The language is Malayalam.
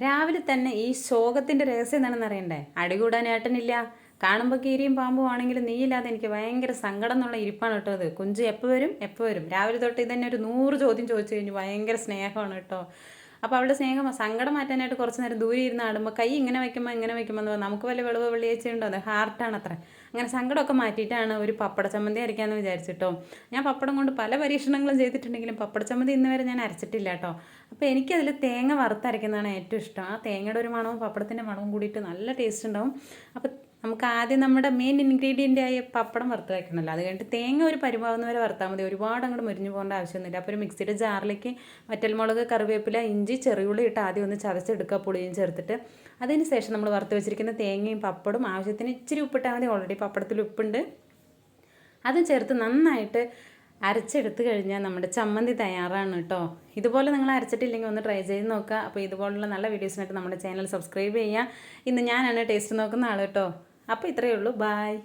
രാവിലെ തന്നെ ഈ ശോകത്തിൻ്റെ രഹസ്യം എന്താണെന്ന് അറിയണ്ടേ? അടികൂടാൻ ഏട്ടനില്ല. കാണുമ്പോൾ കീരിയും പാമ്പും ആണെങ്കിലും നീയില്ലാതെ എനിക്ക് ഭയങ്കര സങ്കടം എന്നുള്ള ഇരിപ്പാണ് കേട്ടോ അത്. കുഞ്ചു എപ്പോൾ വരും എപ്പോൾ വരും? രാവിലെ തൊട്ട് ഇതന്നെ ഒരു 100 ചോദ്യം ചോദിച്ചു കഴിഞ്ഞു. ഭയങ്കര സ്നേഹമാണ് കേട്ടോ. അപ്പോൾ അവളുടെ സ്നേഹം സങ്കടം മാറ്റാനായിട്ട് കുറച്ച് നേരം ദൂരെ ഇരുന്ന് ആടുമ്പോൾ കൈ ഇങ്ങനെ വയ്ക്കുമ്പോൾ എന്ന് പറഞ്ഞാൽ നമുക്ക് വല്ല വെളിവ് വെള്ളിയാഴ്ച ഉണ്ടോ? അത് ഹാർട്ടാണ് അത്ര. അങ്ങനെ സങ്കടമൊക്കെ മാറ്റിയിട്ടാണ് ഒരു പപ്പട ചമ്മന്തി അരയ്ക്കാമെന്ന് വിചാരിച്ചിട്ടോ. ഞാൻ പപ്പടം കൊണ്ട് പല പരീക്ഷണങ്ങളും ചെയ്തിട്ടുണ്ടെങ്കിലും പപ്പട ചമ്മന്തി ഇന്ന് വരെ ഞാൻ അരച്ചിട്ടില്ല കേട്ടോ. അപ്പോൾ എനിക്കതിൽ തേങ്ങ വറുത്തരയ്ക്കുന്നതാണ് ഏറ്റവും ഇഷ്ടം. ആ തേങ്ങയുടെ ഒരു മണവും പപ്പടത്തിൻ്റെ മണവും കൂടിയിട്ട് നല്ല ടേസ്റ്റ് ഉണ്ടാവും. അപ്പോൾ നമുക്ക് ആദ്യം നമ്മുടെ മെയിൻ ഇൻഗ്രീഡിയൻ്റ് ആയ പപ്പടം വറുത്ത് വയ്ക്കണമല്ലോ. അത് കഴിഞ്ഞിട്ട് തേങ്ങ ഒരു പരുവാകുന്ന വരെ വറുത്താൽ മതി. ഒരുപാട് അങ്ങോട്ട് മുരിഞ്ഞു പോകേണ്ട ആവശ്യമൊന്നുമില്ല. അപ്പോൾ ഒരു മിക്സിയുടെ ജാറിലേക്ക് വറ്റൽമുളക്, കറിവേപ്പില, ഇഞ്ചി, ചെറിയുള്ളി ഇട്ട് ആദ്യം ഒന്ന് ചതച്ചെടുക്കുക, പുളിയും ചേർത്തിട്ട്. അതിന് ശേഷം നമ്മൾ വറുത്ത് വെച്ചിരിക്കുന്ന തേങ്ങയും പപ്പടും ആവശ്യത്തിന് ഇച്ചിരി ഉപ്പിട്ടാൽ മതി. ഓൾറെഡി പപ്പടത്തിൽ ഉപ്പുണ്ട്. അതും ചേർത്ത് നന്നായിട്ട് അരച്ചെടുത്ത് കഴിഞ്ഞാൽ നമ്മുടെ ചമ്മന്തി തയ്യാറാണ് കേട്ടോ. ഇതുപോലെ നിങ്ങൾ അരച്ചിട്ടില്ലെങ്കിൽ ഒന്ന് ട്രൈ ചെയ്ത് നോക്കുക. അപ്പോൾ ഇതുപോലുള്ള നല്ല വീഡിയോസിനായിട്ട് നമ്മുടെ ചാനൽ സബ്സ്ക്രൈബ് ചെയ്യുക. ഇന്ന് ഞാനാണ് ടേസ്റ്റ് നോക്കുന്ന ആൾ കേട്ടോ. അപ്പോൾ ഇത്രയേ ഉള്ളൂ. ബായ്.